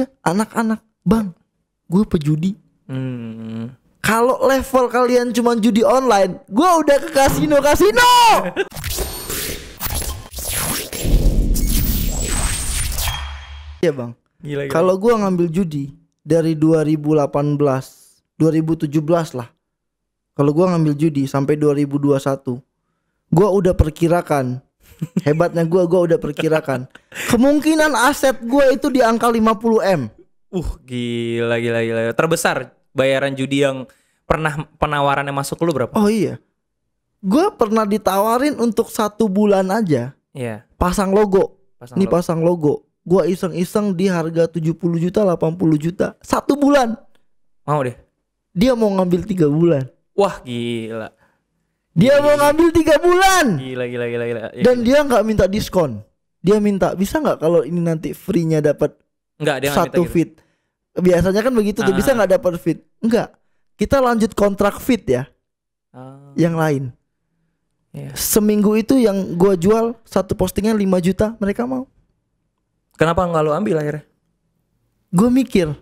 Iya, anak-anak, bang, gue pejudi. Kalau level kalian cuma judi online, gue udah ke kasino. Iya bang. Gila. Kalau gue ngambil judi dari 2018, 2017 lah. Kalau gue ngambil judi sampai 2021, gue udah perkirakan. Hebatnya gue udah perkirakan kemungkinan aset gue itu di angka 50 M. Gila. Terbesar bayaran judi yang pernah penawarannya masuk ke lu berapa? Oh iya, gue pernah ditawarin untuk 1 bulan aja. Iya. Pasang logo. Pasang logo. Gue iseng-iseng di harga 70 juta, 80 juta 1 bulan. Mau deh. Dia mau ngambil 3 bulan. Wah gila. Dia mau ngambil 3 bulan. Gila. Dan dia nggak minta diskon. Dia minta, bisa nggak kalau ini nanti free-nya dapat 1 feet. Biasanya kan begitu tuh, bisa nggak dapat feet? Enggak. Kita lanjut kontrak feet ya. Yang lain. Seminggu itu yang gua jual 1 postingan 5 juta, mereka mau. Kenapa nggak lu ambil akhirnya? Gue mikir,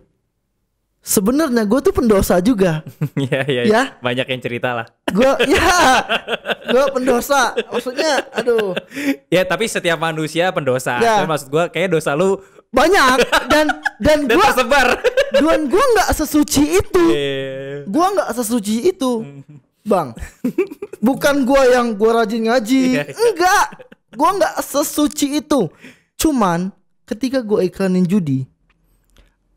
sebenarnya gue tuh pendosa juga. Iya. Ya? Banyak yang cerita lah. Gue pendosa. Maksudnya, aduh. Ya tapi setiap manusia pendosa. Ya. Maksud gue kayak dosa lu banyak dan gue tersebar. Dan gue nggak sesuci itu. Gue nggak sesuci itu, bang. Bukan gue yang gue rajin ngaji. Enggak. Gue nggak sesuci itu. Cuman ketika gue iklanin judi,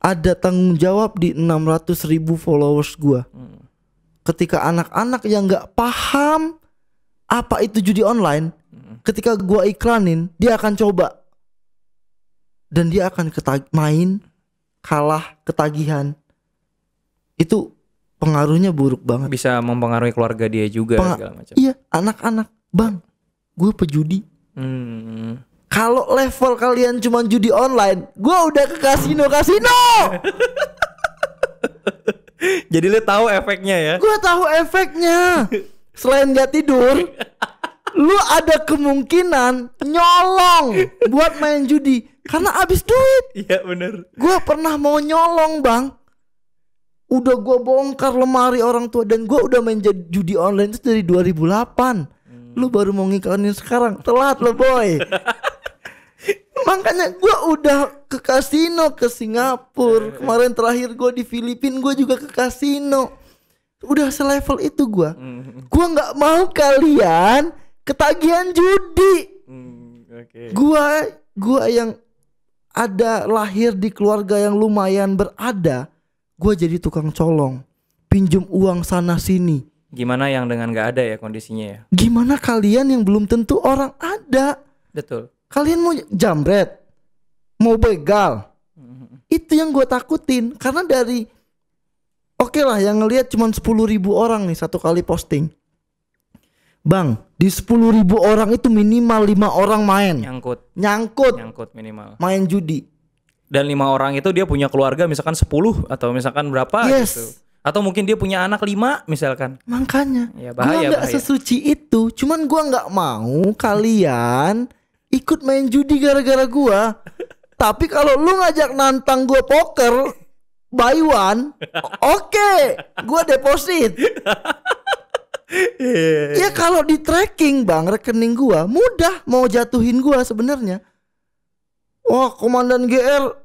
ada tanggung jawab di 600.000 followers gue. Ketika anak-anak yang gak paham apa itu judi online, ketika gue iklanin, dia akan coba. Dan dia akan main, kalah, ketagihan. Itu pengaruhnya buruk banget. Bisa mempengaruhi keluarga dia juga segala macam. Iya, anak-anak, bang, gue pejudi. Kalau level kalian cuma judi online, gue udah ke kasino. Jadi lu tahu efeknya ya? Gue tahu efeknya. Selain gak tidur, lu ada kemungkinan nyolong buat main judi karena habis duit. Iya bener. Gue pernah mau nyolong bang. Udah gue bongkar lemari orang tua dan gue udah main judi online itu dari 2008. Lu baru mau ngikanin sekarang, telat lo boy. Makanya gue udah ke kasino, ke Singapura. Kemarin terakhir gue di Filipina, gue juga ke kasino. Udah selevel itu gue. Gue gak mau kalian ketagihan judi. Gue yang ada lahir di keluarga yang lumayan berada, gue jadi tukang colong, pinjam uang sana sini. Gimana yang dengan gak ada ya kondisinya ya? Gimana kalian yang belum tentu orang ada? Betul. Kalian mau jambret, mau begal. Itu yang gue takutin. Karena dari oke lah yang ngelihat cuma 10.000 orang nih satu kali posting. Bang, di 10.000 orang itu minimal 5 orang main. Nyangkut minimal. Main judi. Dan 5 orang itu dia punya keluarga misalkan 10 atau misalkan berapa gitu. Atau mungkin dia punya anak 5 misalkan. Makanya ya, gue gak sesuci itu. Cuman gue gak mau kalian ikut main judi gara-gara gua. Tapi kalau lu ngajak nantang gua poker buy one, oke, gua deposit. Ya kalau di tracking bang, rekening gua mudah mau jatuhin gua sebenarnya. Wah, Komandan GR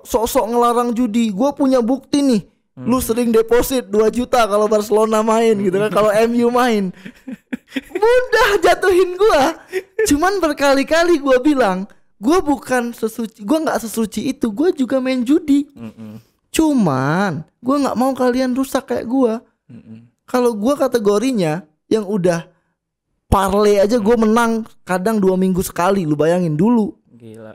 sok-sok ngelarang judi. Gua punya bukti nih. Lu sering deposit 2 juta kalau Barcelona main gitu kan, kalau MU main. Mudah jatuhin gua. Cuman berkali-kali gua bilang, gua bukan sesuci, gua nggak sesuci itu. Gua juga main judi. Cuman gua nggak mau kalian rusak kayak gua. Kalau gua kategorinya yang udah parlay aja gua menang kadang 2 minggu sekali. Lu bayangin dulu. Gila.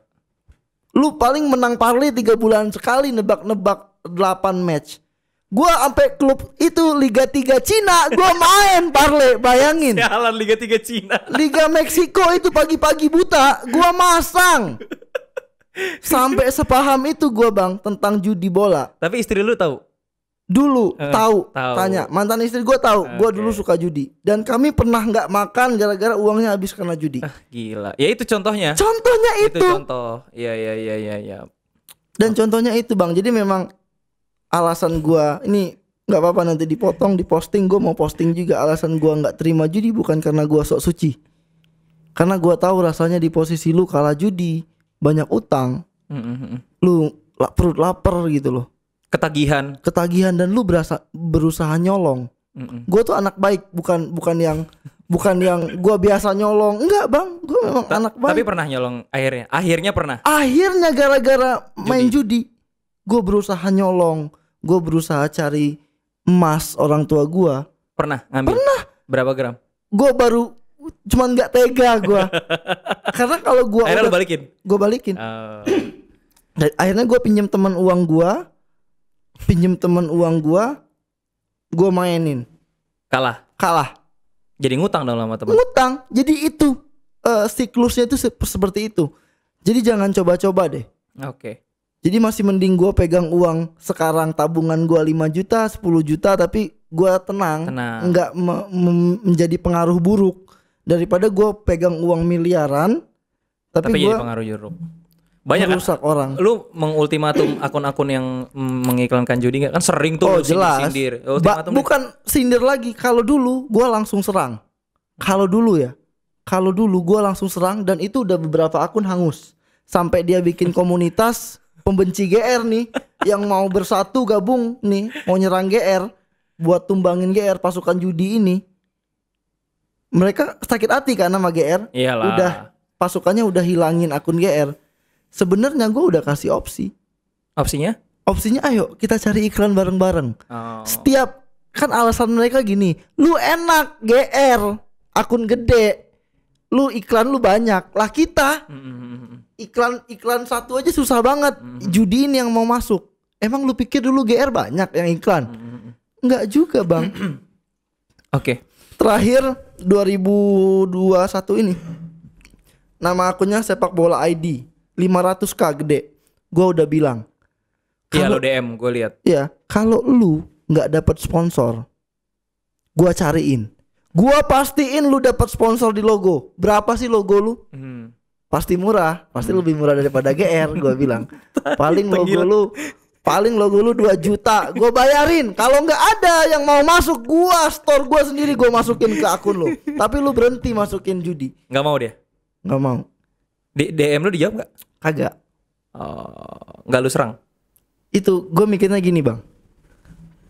Lu paling menang parlay 3 bulan sekali, nebak-nebak 8 match. Gua sampai klub itu Liga 3 Cina gua main parlay, bayangin. Sialan Liga 3 Cina. Liga Meksiko itu pagi-pagi buta gua masang. Sampai sepaham itu gua bang tentang judi bola. Tapi istri lu tahu? Dulu tahu. Tanya mantan istri gua tahu. Gua dulu suka judi dan kami pernah nggak makan gara-gara uangnya habis karena judi. Gila. Ya itu contohnya. Contohnya itu. Itu contoh. Iya. Dan contohnya itu Bang. Jadi memang alasan gua ini nggak apa-apa nanti dipotong, diposting. Gua mau posting juga alasan gua nggak terima judi bukan karena gua sok suci. Karena gua tahu rasanya di posisi lu kalah judi, banyak utang, lu perut lapar gitu loh. Ketagihan dan lu berusaha nyolong. Gua tuh anak baik, bukan yang gua biasa nyolong. Enggak Bang, gua memang anak baik. Tapi pernah nyolong akhirnya pernah. Akhirnya gara-gara main judi, gua berusaha nyolong, gua berusaha cari emas orang tua gua. Pernah ngambil? Pernah. Berapa gram? Gua baru cuman nggak tega gua. Karena kalau gua akhirnya lu balikin. Gua balikin. Dan akhirnya gua pinjam teman uang gua. Gua mainin. Kalah. Jadi ngutang dong sama teman. Ngutang. Jadi itu siklusnya itu seperti itu. Jadi jangan coba-coba deh. Oke. Jadi masih mending gue pegang uang sekarang tabungan gue 5 juta, 10 juta tapi gue tenang. Enggak menjadi pengaruh buruk daripada gue pegang uang miliaran tapi gue jadi pengaruh buruk. Banyak merusak orang. Lu mengultimatum akun-akun yang mengiklankan judi nggak? Kan sering tuh jelas. sindir. Bukan sindir lagi. Kalau dulu gue langsung serang. Kalau dulu gue langsung serang dan itu udah beberapa akun hangus. Sampai dia bikin komunitas pembenci GR nih yang mau bersatu gabung nih mau nyerang GR buat tumbangin GR pasukan judi ini. Mereka sakit hati kan sama GR. Iyalah. Udah pasukannya udah hilangin akun GR. Sebenarnya gue udah kasih opsi. Opsinya ayo kita cari iklan bareng-bareng. Setiap kan alasan mereka gini, lu enak GR akun gede, lu iklan lu banyak lah. Kita iklan satu aja susah banget. Judiin yang mau masuk. Emang lu pikir dulu GR banyak yang iklan? Enggak juga Bang. Oke. Terakhir 2021 ini nama akunnya sepak bola ID 500k gede. Gua udah bilang. Iya lo DM gue lihat. Iya, kalau lu nggak dapat sponsor, gua cariin. Gua pastiin lu dapat sponsor di logo. Berapa sih logo lu? Pasti murah, pasti lebih murah daripada GR. Gua bilang. Paling logo lu 2 juta. Gua bayarin. Kalau nggak ada yang mau masuk, gua store gua sendiri gua masukin ke akun lu. Tapi lu berhenti masukin judi. Nggak mau dia? Nggak mau. DM lu dijawab nggak? Kagak. Nggak lu serang? Itu gue mikirnya gini Bang.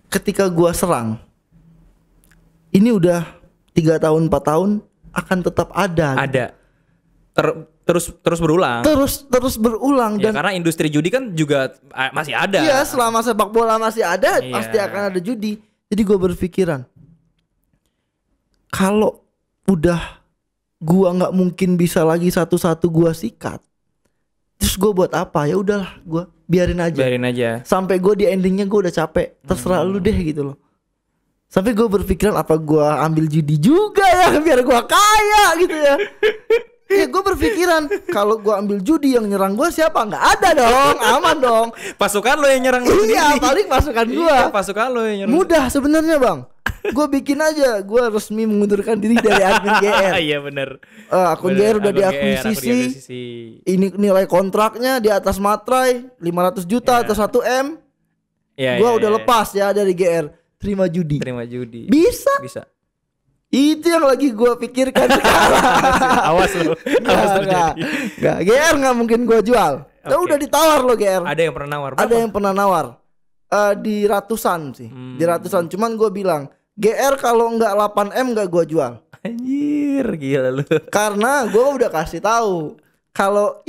Ketika gue serang, ini udah 3 tahun 4 tahun akan tetap ada. Terus berulang. Terus berulang ya, dan karena industri judi kan juga masih ada. Iya, selama sepak bola masih ada, pasti akan ada judi. Jadi gue berpikiran, kalau udah gua nggak mungkin bisa lagi satu-satu gua sikat, terus gua buat apa? Ya udahlah, gua biarin aja. Sampai gua di endingnya gua udah capek. Terserah lu deh gitu loh. Sampai gua berpikiran apa gua ambil judi juga ya biar gua kaya gitu ya. Ya gue berpikiran kalau gue ambil judi yang nyerang gue siapa? Nggak ada dong, aman dong. Pasukan lo yang nyerang lu. Iya, paling pasukan gue. Iya, pasukan lo yang nyerang. Mudah sebenarnya Bang. Gue bikin aja, gue resmi mengundurkan diri dari admin GR. Iya benar. Akun GR udah diakuisisi. Ini nilai kontraknya di atas materai 500 juta atau 1 M. Gue udah lepas ya dari GR. Terima judi. Bisa. Itu yang lagi gue pikirkan sekarang. Awas lo. Nggak, GR nggak mungkin gue jual. Udah ditawar lo GR. Ada yang pernah nawar? Ada yang pernah nawar. Di ratusan sih. Di ratusan. Cuman gue bilang GR kalau nggak 8M nggak gue jual. Anjir, gila lu. Karena gue udah kasih tahu kalau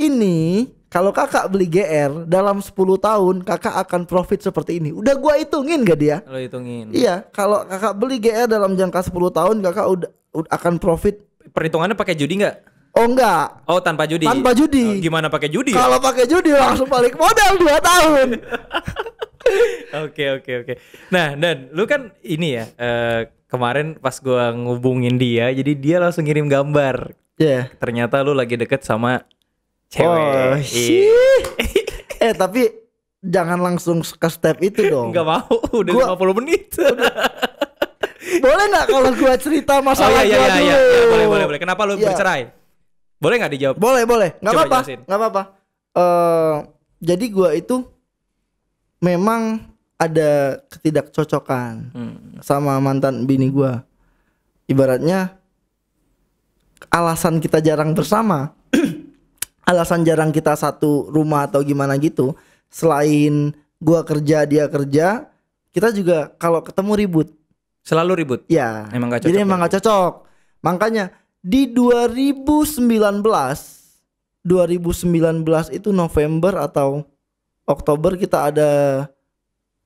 kakak beli GR dalam 10 tahun kakak akan profit seperti ini. Udah gua hitungin gak dia? Lo hitungin. Iya, kalau kakak beli GR dalam jangka 10 tahun kakak udah akan profit. Perhitungannya pakai judi nggak? Oh enggak. Oh tanpa judi. Tanpa judi. Gimana pakai judi? Kalau pakai judi langsung balik modal 2 tahun. Oke. Nah, dan lu kan ini ya kemarin pas gua ngubungin dia, jadi dia langsung ngirim gambar. Iya. Ternyata lu lagi deket sama cewek. Oh, tapi jangan langsung ke step itu dong. Gak mau, udah 50 menit. Boleh gak kalau gua cerita masalah gua dulu? Iya, boleh. Kenapa lu bercerai? Boleh gak dijawab? Boleh. Gak apa-apa. Jadi gua itu memang ada ketidakcocokan sama mantan bini gua. Ibaratnya alasan kita jarang bersama, alasan jarang kita satu rumah atau gimana gitu. Selain gua kerja, dia kerja, kita juga kalau ketemu ribut. Selalu ribut. Ya. Emang gak cocok. Jadi emang gak cocok. Makanya di 2019 itu November atau Oktober kita ada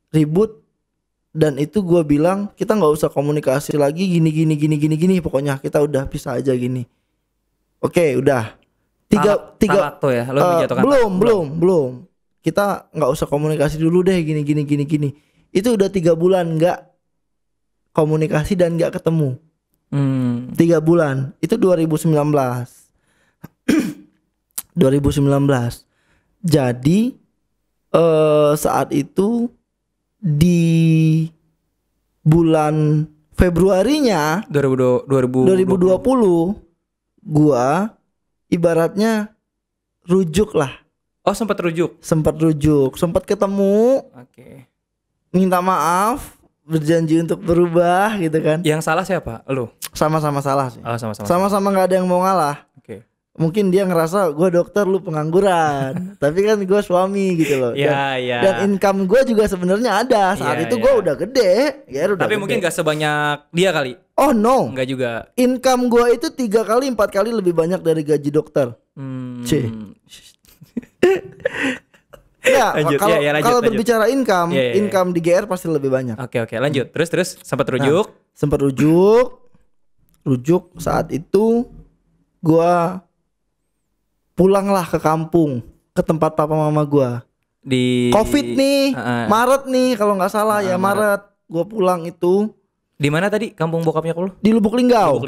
ribut, dan itu gue bilang kita nggak usah komunikasi lagi, gini, pokoknya kita udah pisah aja gini. Oke, udah tiga talak tuh ya, lo menjatuhkan belum kita nggak usah komunikasi dulu deh, gini. Itu udah 3 bulan nggak komunikasi dan nggak ketemu. 3 bulan itu 2019. 2019. Jadi saat itu di bulan Februarinya 2020 gua ibaratnya rujuk lah. Oh, sempat rujuk, sempat ketemu. Oke. Minta maaf, berjanji untuk berubah gitu kan. Yang salah siapa? Lu? Sama-sama salah sih. Oh, sama-sama. Sama-sama nggak ada yang mau ngalah. Oke. Mungkin dia ngerasa gue dokter, lu pengangguran. Tapi kan gue suami gitu loh. Dan income gue juga sebenarnya ada. Saat itu gue udah gede. Tapi mungkin gak sebanyak dia kali. Oh no. Enggak juga. Income gue itu 3 kali 4 kali lebih banyak dari gaji dokter. Ya, kalau berbicara income, income di GR pasti lebih banyak. Oke, lanjut. Terus sempat rujuk. Rujuk saat itu gua pulanglah ke kampung, ke tempat papa mama gua. Di Covid nih, Maret nih kalau nggak salah ya, Maret. Gua pulang itu. Di mana tadi kampung bokapnya lu? Di Lubuk Linggau.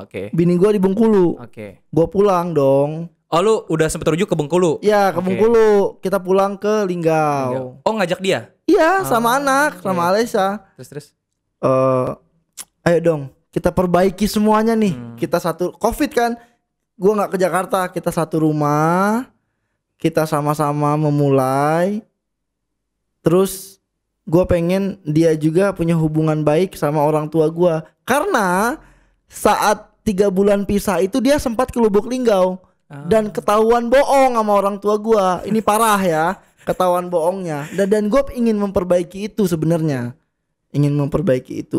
Oke. Bini gua di Bengkulu. Oke. Gua pulang dong. Oh, lu udah sempet rujuk ke Bengkulu? Ya, ke Bengkulu. Kita pulang ke Linggau. Oh, ngajak dia? Iya, sama anak, sama Alesa. Terus? Ayo dong, kita perbaiki semuanya nih. Kita satu Covid kan. Gua nggak ke Jakarta, kita satu rumah. Kita sama-sama memulai. Terus gua pengen dia juga punya hubungan baik sama orang tua gua. Karena saat 3 bulan pisah itu dia sempat ke Lubuk Linggau. Dan ketahuan bohong sama orang tua gua. Ini parah ya, ketahuan bohongnya. Dan gue ingin memperbaiki itu sebenarnya.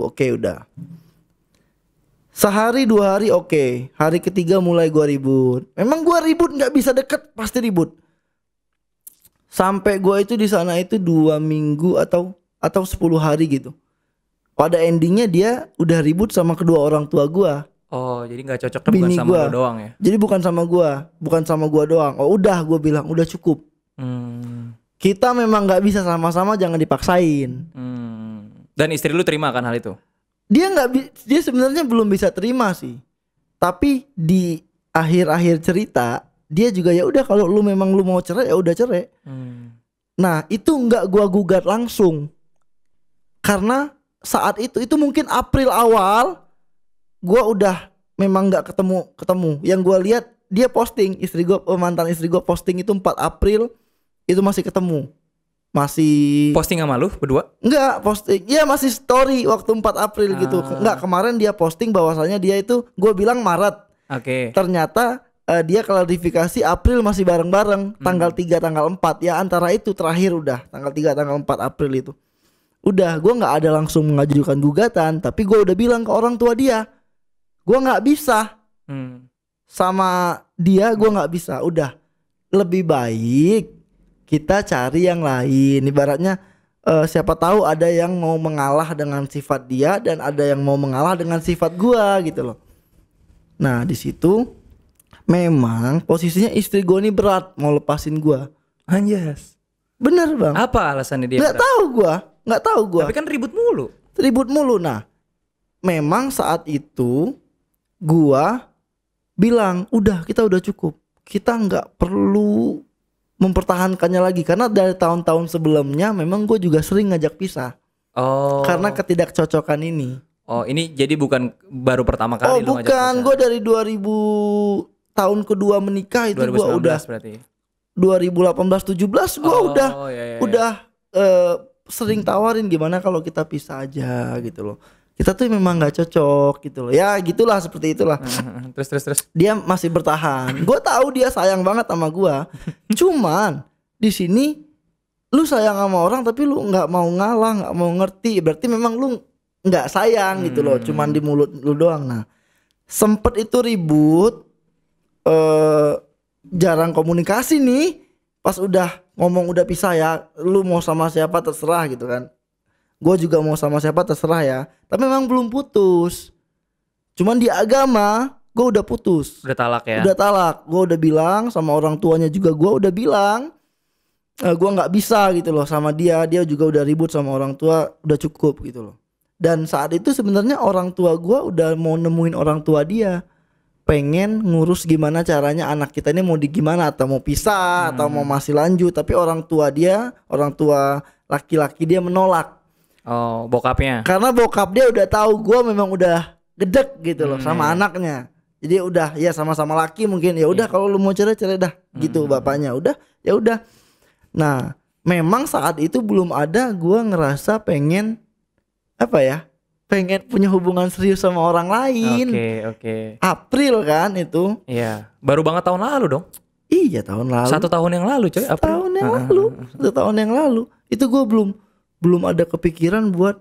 Oke, udah. Sehari 2 hari oke. Hari ketiga mulai gua ribut. Memang gua ribut nggak bisa deket, pasti ribut. Sampai gua itu di sana itu 2 minggu atau 10 hari gitu. Pada endingnya dia udah ribut sama kedua orang tua gua. Oh, jadi nggak cocok bukan sama gua doang ya? Jadi bukan sama gua doang. Oh udah, gua bilang udah cukup. Kita memang nggak bisa sama-sama, jangan dipaksain. Dan istri lu terima kan hal itu? Dia sebenarnya belum bisa terima sih. Tapi di akhir-akhir cerita dia juga ya udah, kalau lu memang lu mau cerai ya udah cerai. Nah itu nggak gua gugat langsung, karena saat itu mungkin April awal. Gua udah memang nggak ketemu. Yang gua lihat dia posting, mantan istri gua posting itu 4 April itu masih ketemu. Masih posting sama lu berdua? Enggak, posting. Ya masih story waktu 4 April gitu. Enggak, kemarin dia posting bahwasanya dia itu, gua bilang Maret. Oke. Ternyata dia klarifikasi April masih bareng-bareng, tanggal 3 tanggal 4 ya, antara itu terakhir udah tanggal 3 tanggal 4 April itu. Udah, gua nggak ada langsung mengajukan gugatan, tapi gua udah bilang ke orang tua dia. Gue nggak bisa sama dia, gue nggak bisa. Udah, lebih baik kita cari yang lain. Ibaratnya siapa tahu ada yang mau mengalah dengan sifat dia dan ada yang mau mengalah dengan sifat gue gitu loh. Nah di situ memang posisinya istri gue ini berat mau lepasin gue. Anjas. Bener bang. Apa alasannya dia? Nggak tahu gue. Tapi kan ribut mulu. Nah, memang saat itu gua bilang udah, kita udah cukup, kita nggak perlu mempertahankannya lagi, karena dari tahun-tahun sebelumnya memang gue juga sering ngajak pisah. Karena ketidakcocokan ini. Oh, ini jadi bukan baru pertama kali lu ngajak pisah? Bukan, gue dari 2000 tahun kedua menikah itu gue udah. Berarti 2018-17 gue iya. udah sering tawarin gimana kalau kita pisah aja gitu loh. Kita tuh memang nggak cocok gitu loh. Ya gitulah, seperti itulah. Terus. Dia masih bertahan. Gue tahu dia sayang banget sama gue. Cuman di sini lu sayang sama orang tapi lu nggak mau ngalah, nggak mau ngerti. Berarti memang lu nggak sayang gitu loh. Cuman di mulut lu doang. Nah, sempet itu ribut. Jarang komunikasi nih. Pas udah ngomong udah pisah ya, lu mau sama siapa terserah gitu kan. Gue juga mau sama siapa terserah ya. Tapi memang belum putus. Cuman di agama gue udah putus. Udah talak ya? Udah talak. Gue udah bilang sama orang tuanya juga, gue udah bilang gue nggak bisa gitu loh sama dia. Dia juga udah ribut sama orang tua, udah cukup gitu loh. Dan saat itu sebenarnya orang tua gue udah mau nemuin orang tua dia, pengen ngurus gimana caranya anak kita ini mau di gimana, atau mau pisah atau mau masih lanjut. Tapi orang tua dia, orang tua laki-laki dia menolak. Oh, bokapnya. Karena bokap dia udah tahu gue memang udah gedek gitu loh sama anaknya. Jadi udah ya sama-sama laki mungkin, ya udah kalau lu mau cerai dah gitu bapaknya. Udah ya udah. Nah, memang saat itu belum ada gue ngerasa pengen apa ya? Pengen punya hubungan serius sama orang lain. Oke. April kan itu. Iya. Baru banget tahun lalu dong. Iya, tahun lalu. 1 tahun yang lalu coy. April. 1 tahun yang lalu. Itu gue belum ada kepikiran buat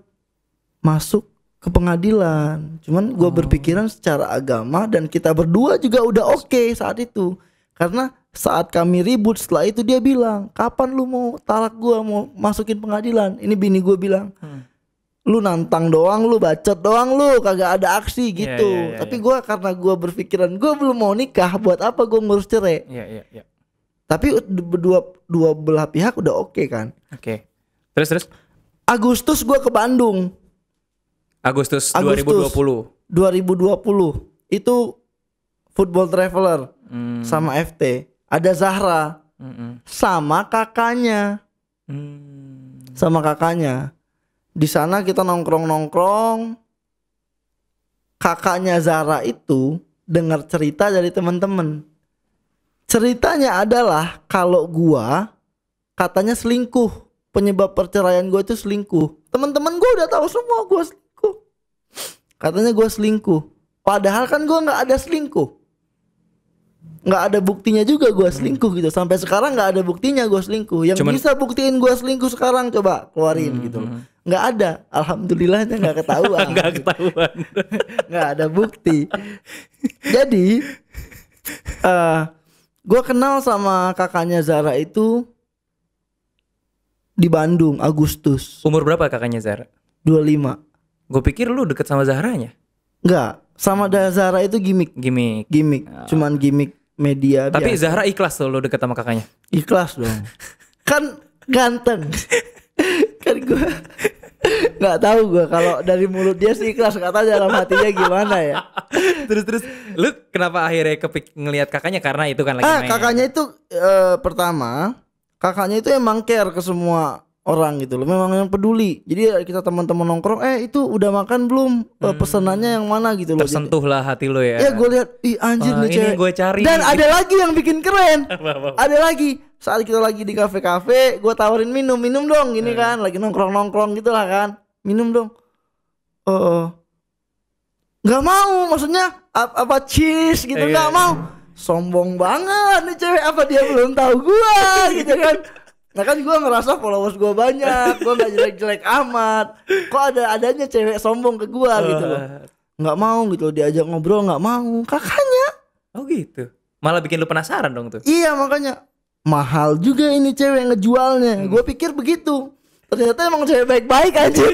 masuk ke pengadilan. Cuman gue berpikiran secara agama, dan kita berdua juga udah oke saat itu. Karena saat kami ribut setelah itu dia bilang, kapan lu mau talak gue, mau masukin pengadilan? Ini bini gue bilang, lu nantang doang, lu bacot doang, lu kagak ada aksi gitu. Tapi gue karena gue berpikiran gue belum mau nikah, buat apa gue ngurus cerai? Iya. Tapi dua belah pihak udah oke kan. Oke. Terus. Agustus gue ke Bandung. Agustus 2020 itu Football Traveler sama FT. Ada Zahra sama kakaknya. Di sana kita nongkrong. Kakaknya Zahra itu dengar cerita dari teman-teman. Ceritanya adalah kalau gua katanya selingkuh. Penyebab perceraian gue itu selingkuh. Teman-teman gue udah tahu semua gue selingkuh. Katanya gue selingkuh. Padahal kan gue nggak ada selingkuh. Nggak ada buktinya juga gue selingkuh gitu. Sampai sekarang nggak ada buktinya gue selingkuh. Yang bisa buktiin gue selingkuh sekarang coba keluarin gitu. Nggak ada. Alhamdulillahnya nggak ketahuan. Nggak ada bukti. Jadi gue kenal sama kakaknya Zara itu di Bandung, Agustus. Umur berapa kakaknya Zara? 25. Gue pikir lu deket sama Zahranya. Enggak, sama Zahra itu gimmick. Cuman gimmick media. Tapi biasa. Zahra ikhlas tuh lu deket sama kakaknya? Ikhlas dong. Kan ganteng. Kan gue nggak tahu gue kalau dari mulut dia sih ikhlas, kata dalam hatinya gimana ya. Terus lu kenapa akhirnya ngelihat kakaknya? Karena itu kan lagi main. Kakaknya itu pertama, kakaknya itu emang care ke semua orang gitu loh, memang yang peduli. Jadi kita teman-teman nongkrong, itu udah makan belum? Pesanannya yang mana gitu loh. Tersentuh lah hati lo ya. Ya gue lihat, ih anjir nih cewek. Ini gue cari. Dan ada lagi yang bikin keren. Ada lagi. Saat kita lagi di kafe-kafe, gue tawarin minum dong, gini kan, lagi nongkrong gitu lah kan, minum dong. Nggak mau, maksudnya apa cheese gitu, nggak mau. Sombong banget nih cewek, apa dia belum tahu gua gitu kan. Nah kan gua ngerasa followers gua banyak, gua nggak jelek-jelek amat. Kok adanya cewek sombong ke gua gitu loh. Nggak mau gitu, diajak ngobrol nggak mau. Kakaknya. Oh gitu. Malah bikin lu penasaran dong tuh. Iya makanya. Mahal juga ini cewek ngejualnya. Gua pikir begitu. Ternyata emang cewek baik-baik aja.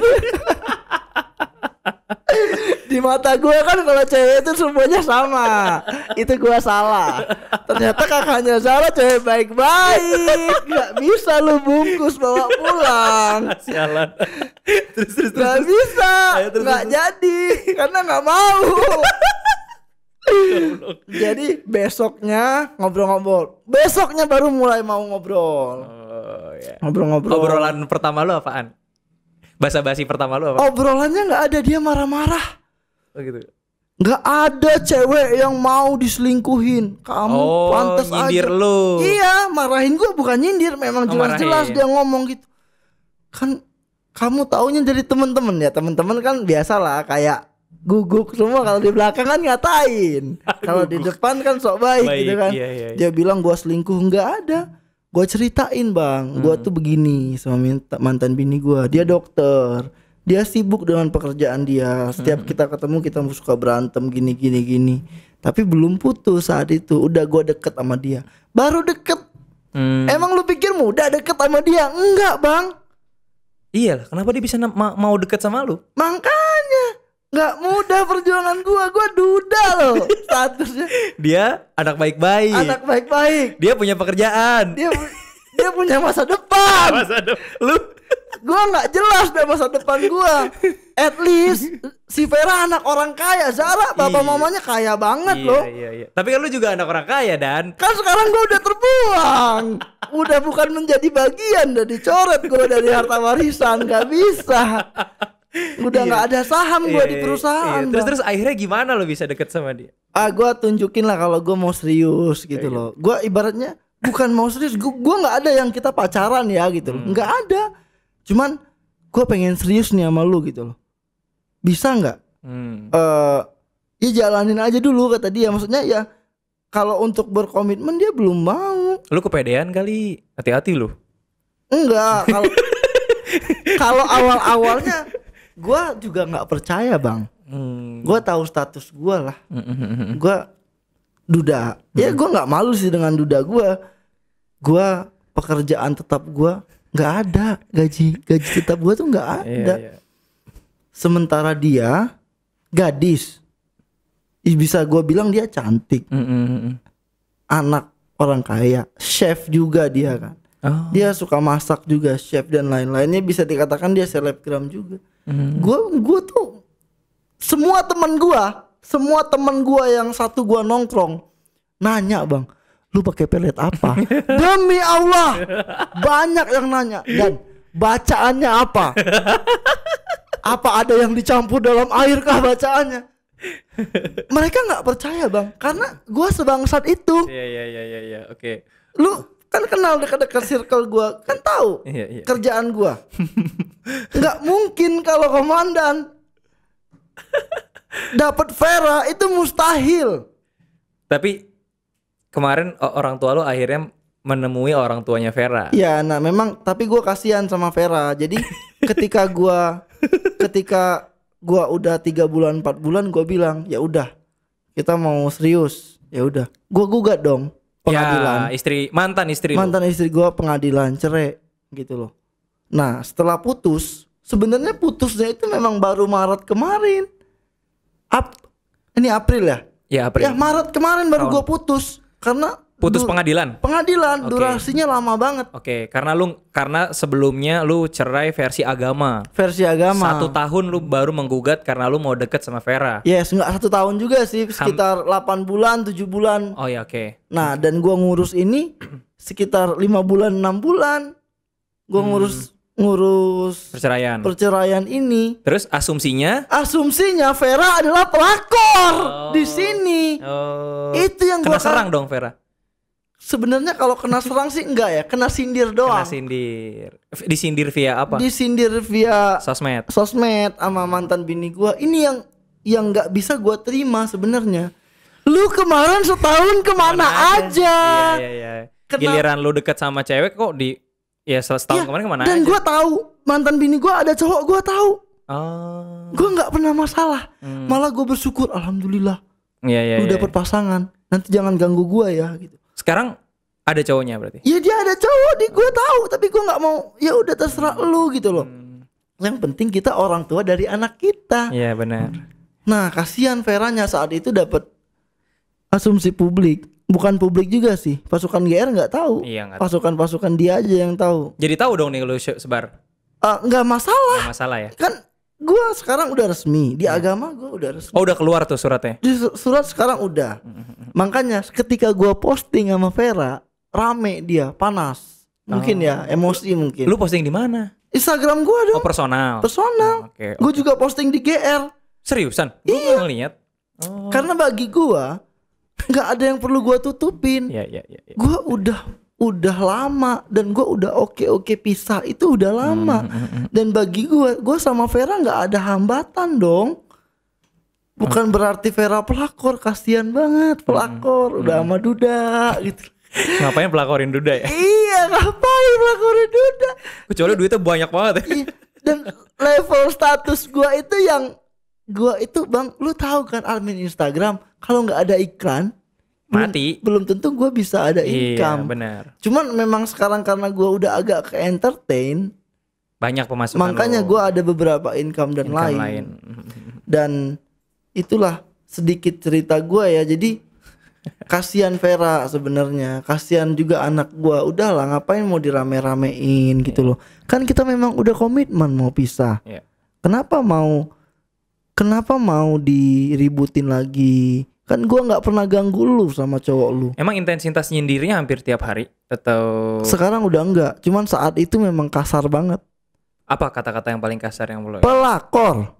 Di mata gue kan kalau cewek itu semuanya sama. Itu gue salah. Ternyata kakaknya Zara cewek baik-baik. Gak bisa lu bungkus bawa pulang. Sialan. Terus. Gak bisa. Gak jadi. Karena gak mau. Jadi besoknya ngobrol-ngobrol. Besoknya baru mulai mau ngobrol. Ngobrol-ngobrol. Obrolan pertama lu apaan? Basa-basi pertama lu apa? Obrolannya nggak ada, dia marah-marah. Oh gitu. Nggak ada cewek yang mau diselingkuhin. Kamu pantas aja. Nyindir lu. Iya, marahin gue bukan nyindir, memang jelas-jelas dia ngomong gitu. Kan kamu taunya dari temen-temen ya, temen-temen kan biasalah kayak guguk semua, kalau di belakang kan ngatain. Kalau di depan kan sok baik gitu kan. Iya. Dia bilang gue selingkuh, nggak ada. Gue ceritain bang, gue tuh begini sama mantan bini gue. Dia dokter. Dia sibuk dengan pekerjaan dia. Setiap kita ketemu kita suka berantem gini. Tapi belum putus saat itu. Udah gue deket sama dia. Baru deket. Emang lu pikir mudah deket sama dia? Enggak bang. Iya lah, kenapa dia bisa mau deket sama lu? Makanya nggak mudah perjuangan gue. Gue duda loh statusnya. Dia anak baik-baik. Dia punya pekerjaan. Dia punya masa depan. Lu gue nggak jelas deh masa depan gue. At least si Vera anak orang kaya. Zara bapak mamanya kaya banget loh. Iya. Tapi kan lu juga anak orang kaya Dan. Kan sekarang gue udah terbuang. Udah bukan menjadi bagian. Udah dicoret gue dari harta warisan. Gak bisa. Udah nggak ada saham gue di perusahaan. Terus akhirnya gimana lo bisa deket sama dia? Gue tunjukin lah kalau gue mau serius gitu loh. Gue ibaratnya bukan mau serius. Gue nggak ada yang kita pacaran ya gitu loh. Nggak ada. Cuman gue pengen serius nih sama lu gitu loh. Bisa nggak? Ya jalanin aja dulu kata dia. Maksudnya ya kalau untuk berkomitmen dia belum mau. Lu kepedean kali. Hati-hati lu. Enggak. Kalau awal-awalnya gue juga nggak percaya bang. Gue tahu status gue lah. Gue duda. Ya gue nggak malu sih dengan duda gue. Gue pekerjaan tetap gue nggak ada, gaji tetap gue tuh nggak ada. Iya. Sementara dia gadis, bisa gue bilang dia cantik, anak orang kaya, chef juga dia kan. Dia suka masak juga, chef dan lain-lainnya, bisa dikatakan dia selebgram juga. Gue tuh semua teman gue yang satu gue nongkrong nanya bang, lu pakai pelet apa? Demi Allah, banyak yang nanya. Dan bacaannya apa? Apa ada yang dicampur dalam air kah bacaannya? Mereka nggak percaya bang, karena gue sebangsat itu. Iya, oke. Lu kan kenal dekat-dekat circle gue, kan tahu kerjaan gue. Nggak mungkin kalau komandan dapat Vera itu mustahil. Tapi kemarin orang tua lu akhirnya menemui orang tuanya Vera. Iya, nah memang tapi gue kasihan sama Vera. Jadi ketika gua udah 3 bulan 4 bulan gue bilang, ya udah kita mau serius. Ya udah, gue gugat dong pengadilan. Ya, mantan istri gue pengadilan cerai gitu loh. Nah setelah putus, sebenarnya putusnya itu memang baru Maret kemarin. Ini April ya? Ya April. Ya Maret kemarin baru gue putus. Karena putus pengadilan. Okay. Durasinya lama banget. Oke, karena sebelumnya lu cerai versi agama. 1 tahun lu baru menggugat karena lu mau deket sama Vera. Yes, enggak 1 tahun juga sih, sekitar 8 bulan, 7 bulan. Oh ya, oke. Nah, dan gua ngurus ini sekitar 5 bulan, 6 bulan. Gua ngurus perceraian ini. Terus asumsinya Vera adalah pelakor di sini. Itu yang kena serang dong Vera. Sebenarnya kalau kena serang sih enggak ya, kena sindir doang. Disindir via apa? Disindir via sosmed sama mantan bini gua. Ini yang enggak bisa gua terima sebenarnya. Lu kemarin setahun kemana aja? Iya. Giliran lu deket sama cewek kok setahun kemarin kemana dan aja? Dan gue tahu mantan bini gue ada cowok, gue tahu. Gue nggak pernah masalah, malah gue bersyukur, alhamdulillah. Lu dapet pasangan, nanti jangan ganggu gue ya gitu. Sekarang ada cowoknya berarti? Iya dia ada cowok, gue tahu, tapi gue nggak mau. Ya udah terserah lu gitu loh. Yang penting kita orang tua dari anak kita. Iya benar. Nah kasihan Veranya saat itu dapat asumsi publik. Bukan publik juga sih, pasukan GR nggak tahu. Iya, pasukan dia aja yang tahu. Jadi tahu dong nih lu sebar. Nggak masalah. Nggak masalah ya. Kan gue sekarang udah resmi di agama, gue udah resmi. Oh udah keluar tuh suratnya? Di surat sekarang udah. Makanya ketika gue posting sama Vera, rame dia, panas. Mungkin ya emosi mungkin. Lu posting di mana? Instagram gue dong. Oh personal. Okay. Gue juga posting di GR. Seriusan? Gue nggak ngeliat. Karena bagi gua nggak ada yang perlu gua tutupin. Gua udah lama dan gua udah oke pisah itu udah lama. Dan bagi gua sama Vera nggak ada hambatan dong. Bukan berarti Vera pelakor, kasihan banget pelakor udah sama Duda gitu. Ngapain pelakorin Duda ya? Iya, ngapain pelakorin Duda? Kecuali duitnya banyak banget ya. Iya. Dan level status gua itu Bang, lu tahu kan admin Instagram kalau nggak ada iklan mati. Belum tentu gua bisa ada income. Iya, benar. Cuman memang sekarang karena gua udah agak ke entertain, banyak pemasukan. makanya gua ada beberapa income lain. Dan itulah sedikit cerita gua ya. Jadi kasihan Vera sebenarnya, kasihan juga anak gua. Udahlah, ngapain mau dirame-ramein gitu loh. Kan kita memang udah komitmen mau pisah. Kenapa mau diributin lagi? Kan gua nggak pernah ganggu lu sama cowok lu. Emang intensitas nyindirnya hampir tiap hari atau sekarang udah enggak? Cuman saat itu memang kasar banget. Apa kata-kata yang paling kasar yang lo? Pelakor.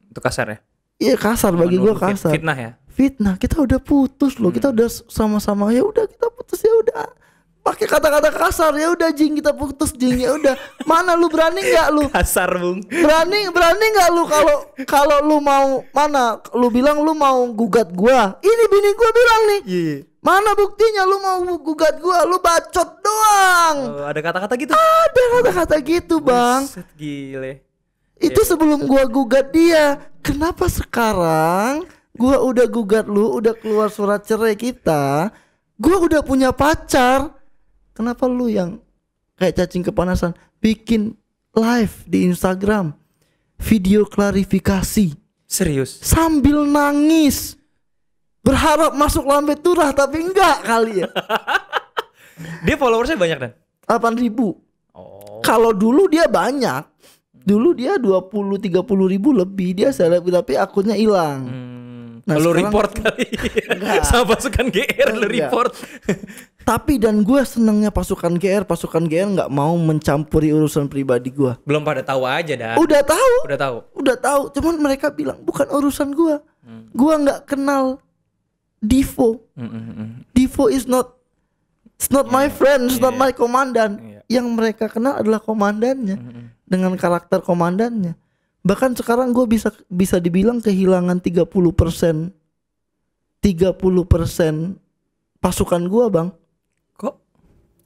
Itu kasar ya? Iya, kasar bagi gua, kasar. Fitnah ya? Fitnah. Kita udah putus loh. Kita udah sama-sama, ya udah kita putus, ya udah. Pakai kata-kata kasar, ya udah Jing, kita putus Jing, ya udah. Mana lu, berani nggak lu? Kasar, Bung. Berani nggak lu kalau lu mau, mana lu bilang lu mau gugat gua. Ini bini gua bilang nih. Mana buktinya lu mau gugat gua? Lu bacot doang. Ada kata-kata gitu? Ada kata-kata gitu, Bang. Buset, gile. Itu sebelum gua gugat dia. Kenapa sekarang gua udah gugat lu, udah keluar surat cerai kita, gua udah punya pacar, kenapa lu yang kayak cacing kepanasan bikin live di Instagram, video klarifikasi, serius, sambil nangis, berharap masuk lambe turah tapi enggak kali ya. Dia followersnya banyak Dan? 8.000. Kalau dulu dia banyak, dulu dia 20-30 ribu lebih, dia seleb tapi akunnya hilang. Nah, lu report kali. Sama pasukan GR lu report. Tapi dan gue senengnya pasukan GR nggak mau mencampuri urusan pribadi gue. Belum pada tahu aja dah. Udah tahu. Cuman mereka bilang bukan urusan gue. Gue nggak kenal Divo. Divo it's not my friend, it's not my komandan. Yang mereka kenal adalah komandannya dengan karakter komandannya. Bahkan sekarang gue bisa dibilang kehilangan 30% pasukan gue, Bang. Kok?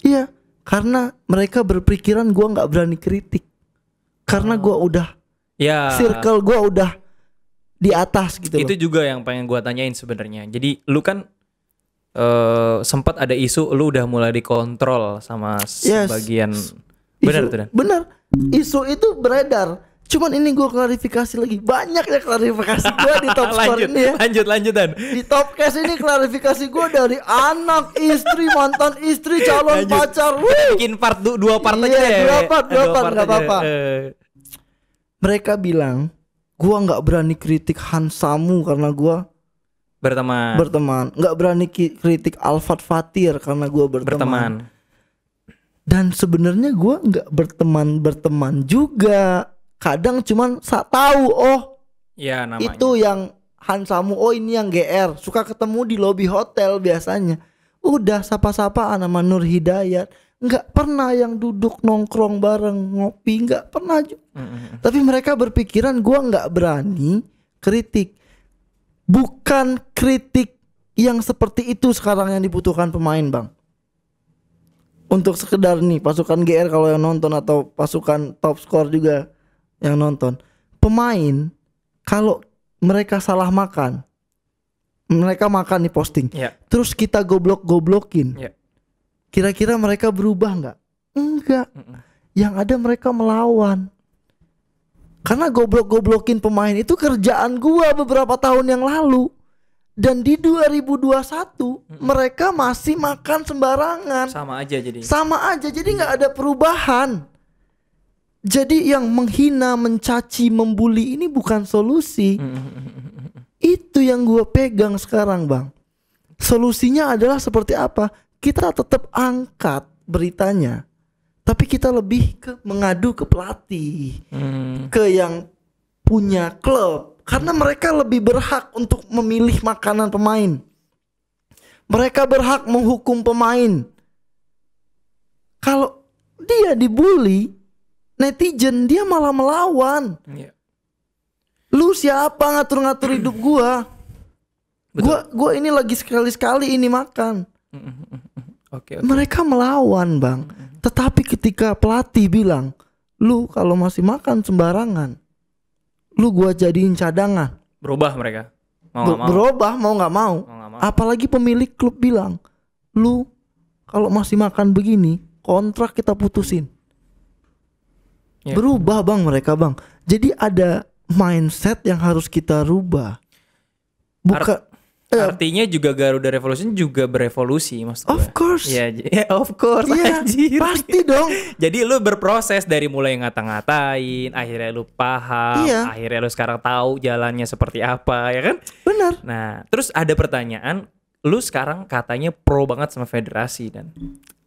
Iya, karena mereka berpikiran gue nggak berani kritik. Karena gue udah, circle gue udah di atas gitu. Itu loh. juga yang pengen gue tanyain sebenarnya. Jadi lu kan sempat ada isu lu udah mulai dikontrol sama sebagian. Benar tuh Dan? Benar. Isu itu beredar. Cuman ini gue klarifikasi lagi. Banyak ya klarifikasi gue di top score ini ya. Lanjut Dan. Di top case ini klarifikasi gue dari anak, istri, mantan istri, calon pacar. Bikin part 2 part aja ya. 2 part gak apa-apa. Mereka bilang gue gak berani kritik Hansamu karena gue berteman. Gak berani kritik Alfat Fatir karena gue berteman. Dan sebenarnya gue gak berteman juga. Kadang cuman tahu namanya. Itu yang Hansamu, ini yang GR, suka ketemu di lobi hotel biasanya. Udah sapa-sapaan sama Nur Hidayat. Nggak pernah yang duduk nongkrong bareng ngopi, nggak pernah. Tapi mereka berpikiran gua nggak berani kritik. Bukan kritik yang seperti itu sekarang yang dibutuhkan pemain, Bang. Untuk sekedar nih pasukan GR kalau yang nonton atau pasukan top score juga yang nonton, pemain kalau mereka salah makan, mereka makan di posting, terus kita goblokin, kira-kira mereka berubah nggak? Enggak. Yang ada mereka melawan. Karena goblokin pemain itu kerjaan gua beberapa tahun yang lalu. Dan di 2021 mereka masih makan sembarangan. Sama aja jadi nggak ada perubahan. Jadi yang menghina, mencaci, membuli ini bukan solusi. Itu yang gue pegang sekarang, Bang. Solusinya adalah seperti apa? Kita tetap angkat beritanya, tapi kita lebih ke mengadu ke pelatih, ke yang punya klub, Karena mereka lebih berhak untuk memilih makanan pemain. Mereka berhak menghukum pemain. Kalau dia dibully, netizen dia malah melawan. Lu siapa ngatur-ngatur hidup gua? Gua ini lagi sekali-sekali ini makan. Oke. Mereka melawan, Bang. Tetapi ketika pelatih bilang, lu kalau masih makan sembarangan, lu gua jadiin cadangan. Berubah mereka. Berubah mau nggak mau. Apalagi pemilik klub bilang, lu kalau masih makan begini, kontrak kita putusin. Berubah, Bang, mereka, Bang. Jadi ada mindset yang harus kita rubah. Artinya juga Garuda Revolution juga berevolusi, maksud gue. Of course. Ya, of course. Anjir. Pasti dong. Jadi lu berproses dari mulai ngata-ngatain, akhirnya lu paham, akhirnya lu sekarang tahu jalannya seperti apa, ya kan? Benar. Nah, terus ada pertanyaan, lu sekarang katanya pro banget sama federasi, dan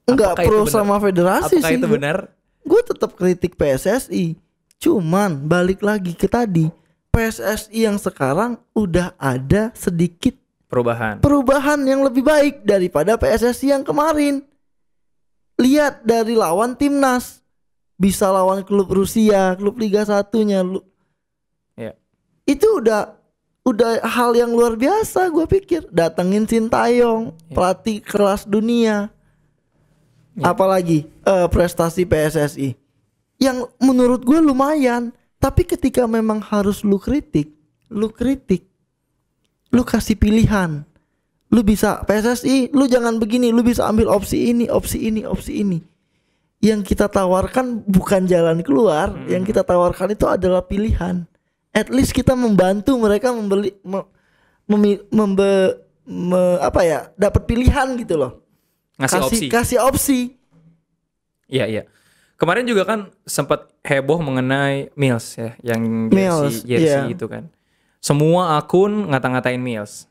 enggak pro sama federasi. Apakah sih? Itu benar? Gue tetap kritik PSSI. Cuman balik lagi ke tadi, PSSI yang sekarang udah ada sedikit perubahan yang lebih baik daripada PSSI yang kemarin. Lihat dari lawan timnas, bisa lawan klub Rusia, klub Liga 1-nya. Itu udah hal yang luar biasa, gue pikir. Datengin Sintayong, pelatih kelas dunia. Apalagi prestasi PSSI yang menurut gue lumayan. Tapi ketika memang harus lu kritik, lu kasih pilihan. Lu bisa PSSI, lu jangan begini, lu bisa ambil opsi ini. Yang kita tawarkan bukan jalan keluar, yang kita tawarkan itu adalah pilihan. At least kita membantu mereka dapat pilihan gitu loh. Kasih opsi. Iya. Kemarin juga kan sempat heboh mengenai Mills ya, yang jersey itu kan. Semua akun ngata-ngatain Mills.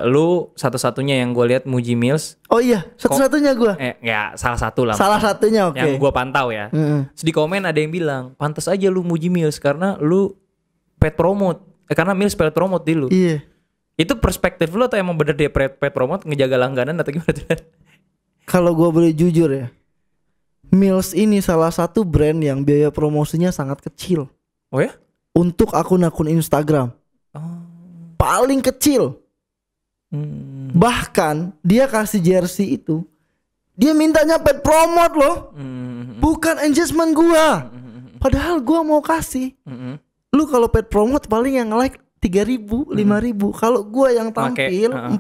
Lu satu-satunya yang gue lihat muji Mills. Oh iya, satu-satunya gue. Ya salah satu lah. Salah satunya, oke. Yang gue pantau ya. Terus di komen ada yang bilang, pantas aja lu muji Mills karena lu paid promote. Karena Mills paid promote di lu. Iya. Itu perspektif lu atau emang bener dia paid promote ngejaga langganan atau gimana? Kalau gue boleh jujur ya, Mills ini salah satu brand yang biaya promosinya sangat kecil. Oh ya? Untuk akun-akun Instagram. Paling kecil. Bahkan dia kasih jersey itu, dia mintanya paid promote loh. Bukan engagement gua. Padahal gua mau kasih. Lu kalau paid promote paling yang like 3.000, 5.000. Kalau gua yang tampil 40.000,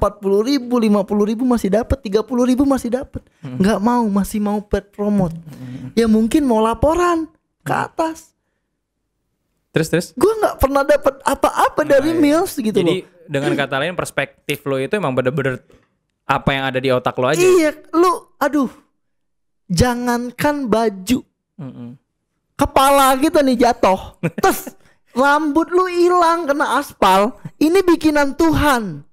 50.000 masih dapat, 30.000 masih dapat. Nggak mau, masih mau paid promote. Ya mungkin mau laporan ke atas. Terus? Gua nggak pernah dapat apa-apa dari Mills gitu. Jadi dengan kata lain perspektif lo itu emang bener-bener apa yang ada di otak lo aja. Iya, jangankan baju, kepala kita nih jatuh, terus rambut lu hilang kena aspal. Ini bikinan Tuhan,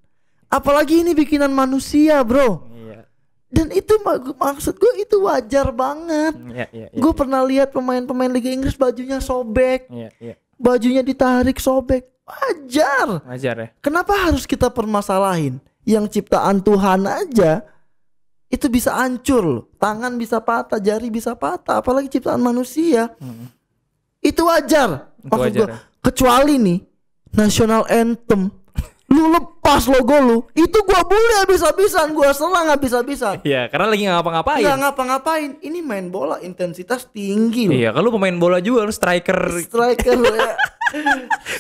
apalagi ini bikinan manusia, bro. Iya. Dan itu maksud gue itu wajar banget. Iya. Gue pernah lihat pemain-pemain Liga Inggris bajunya sobek. Iya. Bajunya ditarik sobek. Wajar ya. Kenapa harus kita permasalahin? Yang ciptaan Tuhan aja itu bisa hancur loh. Tangan bisa patah, jari bisa patah, apalagi ciptaan manusia. Itu wajar. Maksud gue, kecuali nih national anthem, lu lepas logo lu, itu gua bully habis-habisan, gua serang habis-habisan. Iya, karena lagi ngapa-ngapain. Nggak ngapa-ngapain. Ini main bola intensitas tinggi loh. Iya, kalau pemain bola juga lu striker ya.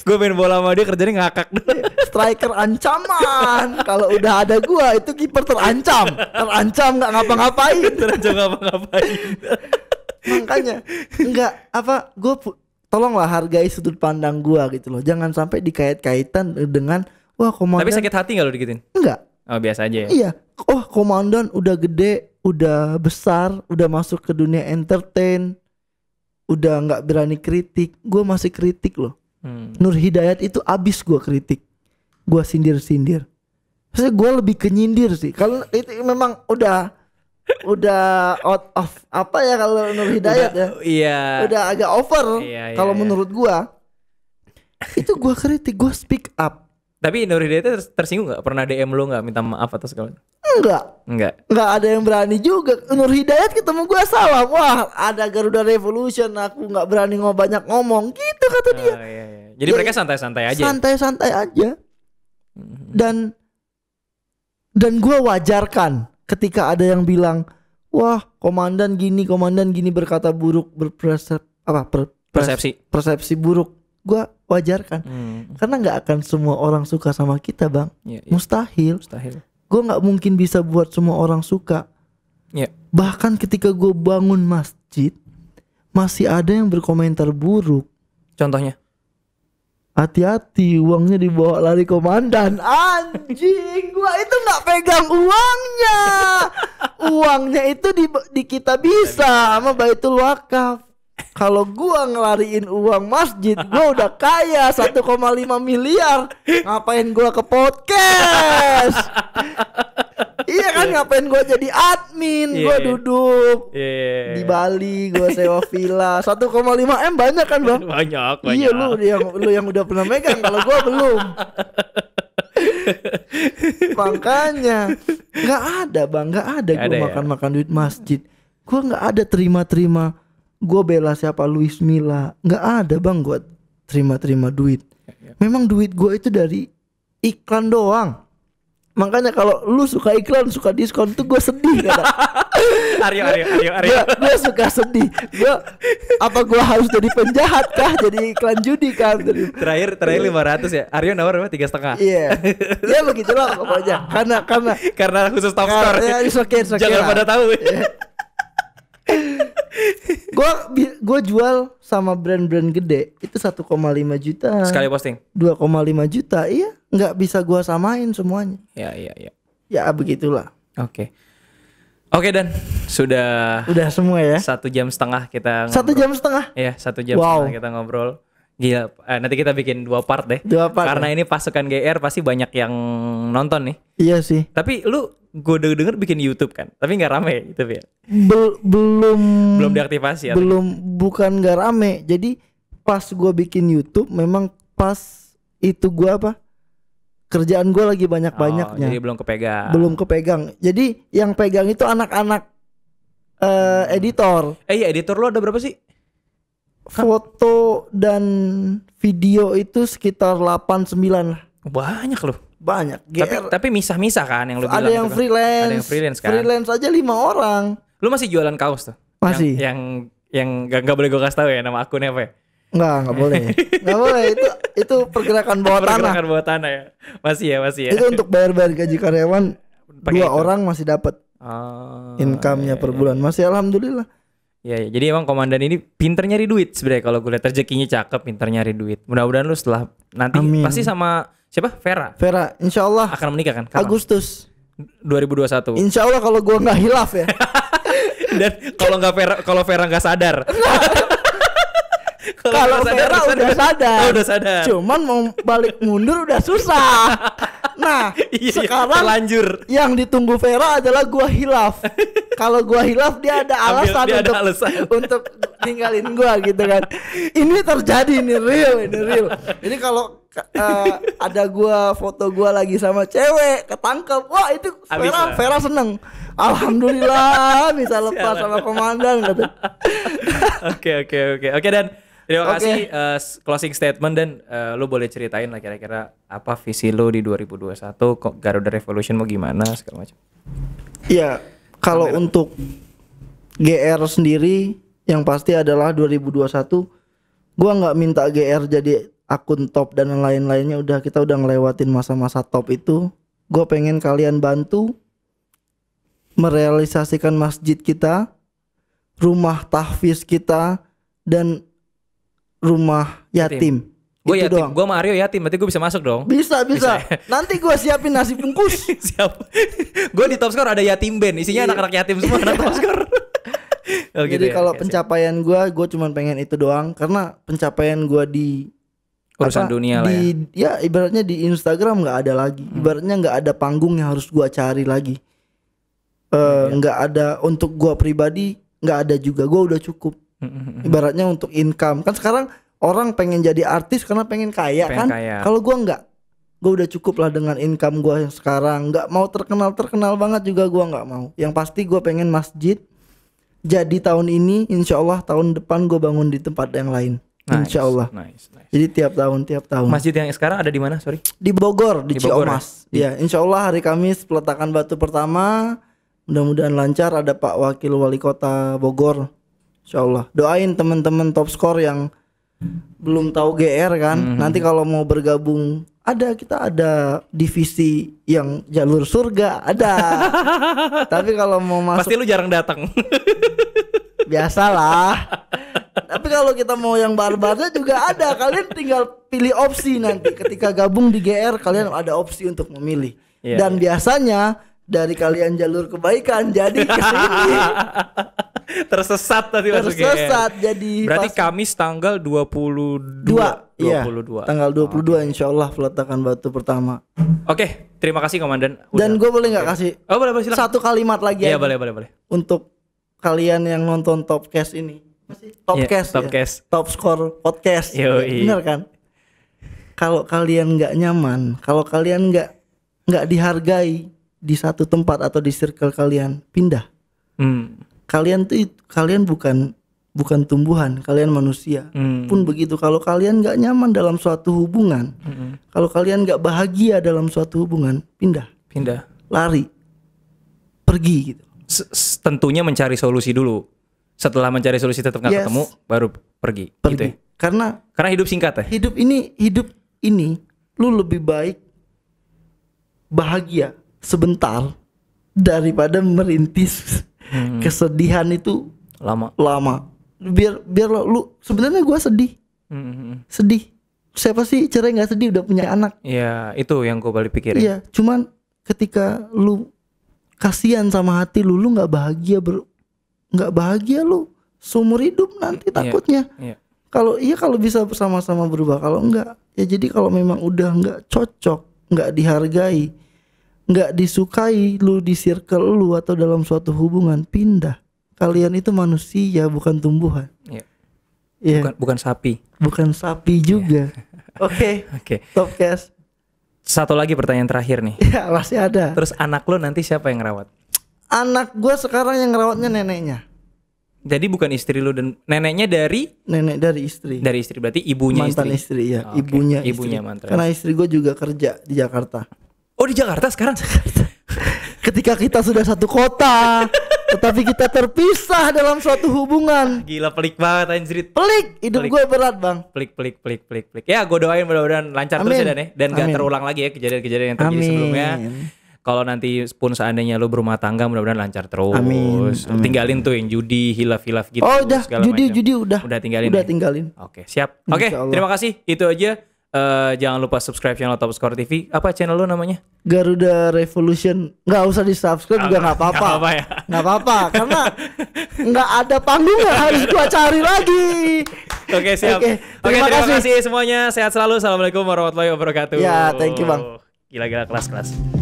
Gue main bola sama dia kerjanya ngakak. Striker ancaman. Kalau udah ada gua itu kiper terancam nggak ngapa-ngapain. Terancam ngapa-ngapain. Makanya gue tolonglah hargai sudut pandang gua gitu loh. Jangan sampai dikait-kaitan dengan wah komandan. Tapi sakit hati gak lo digituin? Enggak. Oh biasa aja ya? Iya. Oh komandan udah gede, udah besar, udah masuk ke dunia entertain, udah gak berani kritik. Gua masih kritik loh. Nur Hidayat itu abis gua kritik. Gua sindir-sindir. Maksudnya gua lebih ke nyindir sih. Kalau itu memang udah out of apa ya kalau Nur Hidayat Iya. Udah agak over. Iya, kalau menurut gua. Itu gue kritik, gue speak up. Tapi Nur Hidayat tersinggung gak? Pernah DM lu gak minta maaf atau segala? Enggak ada yang berani juga. Nur Hidayat ketemu gue salam, wah ada Garuda Revolution, aku gak berani banyak ngomong gitu kata dia. Iya. Jadi mereka santai-santai aja. Santai-santai aja. Dan gue wajarkan ketika ada yang bilang, wah komandan gini berkata buruk, persepsi buruk. Gue wajarkan. Karena gak akan semua orang suka sama kita, Bang. Iya. Mustahil. Gue gak mungkin bisa buat semua orang suka. Iya. Bahkan ketika gue bangun masjid, masih ada yang berkomentar buruk. Contohnya? Hati-hati, uangnya dibawa lari komandan. Anjing, gua itu gak pegang uangnya. Uangnya itu di kita bisa sama Baitul Wakaf. Kalau gua ngelariin uang masjid, gua udah kaya 1,5 miliar. Ngapain gua ke podcast? Iya kan, ngapain gua jadi admin? Gua duduk di Bali, gua sewa villa 1,5 M banyak kan, Bang? Banyak. Iya, lu yang udah pernah megang, kalau gua belum. Makanya nggak ada, Bang, nggak ada gua makan duit masjid. Gua nggak ada terima. Gue bela siapa, Luis Milla. Nggak ada, Bang, gue terima duit. Memang duit gue itu dari iklan doang. Makanya kalau lu suka iklan, suka diskon tuh gue sedih kan. Aryo. Gue suka sedih. Gue harus jadi penjahat kah? Jadi iklan judi kan? Terakhir 500 ya. Aryo nawar berapa? 3,5. Iya. Ya begitulah pokoknya. Karena khusus top score. Ya, jangan pada tahu. Gue jual sama brand-brand gede itu 1,5 juta sekali posting. 2,5 juta. Iya, nggak bisa gue samain semuanya. Iya. Ya begitulah. Oke Dan sudah semua ya. 1,5 jam kita ngobrol. 1,5 jam? Iya, 1,5 jam kita ngobrol. Gila, nanti kita bikin 2 part deh. Karena ini pasukan GR pasti banyak yang nonton nih. Iya sih. Tapi lu gue denger bikin YouTube kan, tapi nggak rame gitu ya. Belum diaktifasi. Bukan nggak rame. Jadi pas gue bikin YouTube, memang pas itu gue kerjaan gue lagi banyak-banyaknya. Jadi belum kepegang. Jadi yang pegang itu anak-anak editor. Iya, editor lu ada berapa sih? Foto dan video itu sekitar 8-9 lah. Banyak loh. Banyak. Tapi misah-misah kan yang lu bilang. Ada yang gitu freelance. Ada yang freelance kan. Freelance aja 5 orang. Lu masih jualan kaos tuh? Masih. Yang gak boleh gue kasih tahu ya nama akunnya apa ya? Nggak boleh. Nggak boleh. Itu pergerakan bawah tanah. Pergerakan bawah tanah ya. Masih ya. Itu untuk bayar gaji karyawan. 2 orang masih dapat income-nya per bulan. Masih alhamdulillah. Ya, jadi emang komandan ini pinter nyari duit sebenarnya. Kalau gue lihat rezekinya cakep, pinter nyari duit. Mudah-mudahan lu setelah nanti pasti sama siapa? Vera, insyaallah akan menikah kan? Kapan? Agustus 2021. Insyaallah kalau gue nggak hilaf ya. Dan kalau Vera nggak sadar. Kalau Vera udah sadar. Udah sadar. Cuman mau balik mundur udah susah. Nah, sekarang terlanjur. Yang ditunggu Vera adalah gua hilaf. Kalau gua hilaf dia ada alasan untuk tinggalin gua gitu kan. Ini terjadi, ini real. Jadi kalau ada gua foto gua lagi sama cewek ketangkep, wah itu Vera seneng. Alhamdulillah bisa lepas sama komandan gitu. Oke dan terima kasih closing statement dan lu boleh ceritain lah kira-kira apa visi lu di 2021, kok Garuda Revolution mau gimana segala macam. Iya, kalau untuk GR sendiri yang pasti adalah 2021 gua nggak minta GR jadi akun top dan lain-lainnya, kita udah ngelewatin masa-masa top itu. Gua pengen kalian bantu merealisasikan masjid kita, rumah tahfiz kita, dan rumah yatim. Gue yatim, gue sama Aryo yatim, berarti gue bisa masuk dong. Bisa. Nanti gue siapin nasi bungkus. Siap. Gue di top score ada yatim band, isinya anak-anak yatim semua anak top score. Jadi kalau pencapaian gue cuma pengen itu doang, karena pencapaian gue di urusan dunia lah ya ibaratnya di Instagram nggak ada lagi, ibaratnya nggak ada panggung yang harus gue cari lagi. Nggak ada untuk gue pribadi, nggak ada juga, gue udah cukup. Ibaratnya untuk income kan sekarang orang pengen jadi artis karena pengen kaya kan. Kalau gue enggak, gue udah cukup lah dengan income gue yang sekarang. Nggak mau terkenal banget juga gue nggak mau. Yang pasti gue pengen masjid jadi tahun ini, insya Allah tahun depan gue bangun di tempat yang lain. Insya Allah. Nice. Jadi tiap tahun. Masjid yang sekarang ada di mana? Sorry. Di Bogor, di Ciamas. Ya, insya Allah hari Kamis peletakan batu pertama. Mudah-mudahan lancar. Ada Pak Wakil Wali Kota Bogor. Insya Allah. Doain teman-teman top score yang belum tahu GR kan. Nanti kalau mau bergabung, kita ada divisi yang jalur surga ada. Tapi kalau mau masuk, pasti lu jarang datang. Biasalah. Tapi kalau kita mau yang barbarnya juga ada. Kalian tinggal pilih opsi nanti. Ketika gabung di GR, kalian ada opsi untuk memilih. Dan biasanya dari kalian jalur kebaikan jadi kesini. Tersesat tadi masuk GR. Tersesat jadi. Berarti Kamis tanggal 22. Iya, tanggal 22 insya Allah peletakan batu pertama. Oke, terima kasih Komandan. Dan gue boleh gak kasih boleh, silakan. Satu kalimat lagi aja. Iya boleh. Untuk kalian yang nonton Topcast ini. Topcast. Top Score Podcast. Bener kan? Kalau kalian gak nyaman, kalau kalian gak dihargai di satu tempat atau di circle kalian, pindah. Kalian bukan tumbuhan, kalian manusia. Pun begitu, kalau kalian gak nyaman dalam suatu hubungan, kalau kalian gak bahagia dalam suatu hubungan, pindah, lari, pergi gitu. Tentunya mencari solusi dulu. Setelah mencari solusi tetap gak ketemu, baru pergi. Gitu ya? Karena hidup singkat ya. Hidup ini lu lebih baik bahagia sebentar daripada merintis kesedihan itu lama. Biar lu sebenarnya gue sedih. Siapa sih cerai nggak sedih udah punya anak? Iya, itu yang gue balik pikirin. Iya, cuman ketika lu kasihan sama hati lu nggak bahagia lu seumur hidup nanti takutnya. Kalau bisa bersama-sama berubah, kalau enggak ya jadi kalau memang udah nggak cocok, nggak dihargai, nggak disukai lu di circle lu atau dalam suatu hubungan, pindah. Kalian itu manusia bukan tumbuhan. Bukan sapi. Bukan sapi juga. Oke. Topcast. Satu lagi pertanyaan terakhir nih. Ya masih ada. Terus anak lo nanti siapa yang ngerawat? Anak gue sekarang yang ngerawatnya neneknya. Jadi bukan istri lo dan neneknya dari? Nenek dari istri. Dari istri berarti ibunya mantan istri ya. Ibunya mantan. Karena istri gue juga kerja di Jakarta. Oh di Jakarta sekarang? Ketika kita sudah satu kota, tetapi kita terpisah dalam suatu hubungan. Gila pelik banget anjir. Hidup gue berat bang. Pelik. Ya gue doain mudah-mudahan lancar terus ya Dan ya. Dan gak terulang lagi ya kejadian-kejadian yang terjadi sebelumnya. Kalau nanti pun seandainya lu berumah tangga mudah-mudahan lancar terus. Amin. Tinggalin tuh yang judi, hilaf gitu. Oh udah, judi udah. Udah tinggalin. Oke, siap. Oke, terima kasih. Itu aja. Jangan lupa subscribe channel Top Score TV. Apa channel lu namanya? Garuda Revolution. Nggak usah di subscribe juga nggak apa-apa. Nggak apa-apa karena nggak ada panggungnya harus gua cari lagi. Oke siap. Terima kasih semuanya. Sehat selalu. Assalamualaikum warahmatullahi wabarakatuh. Ya, thank you bang. Gila kelas.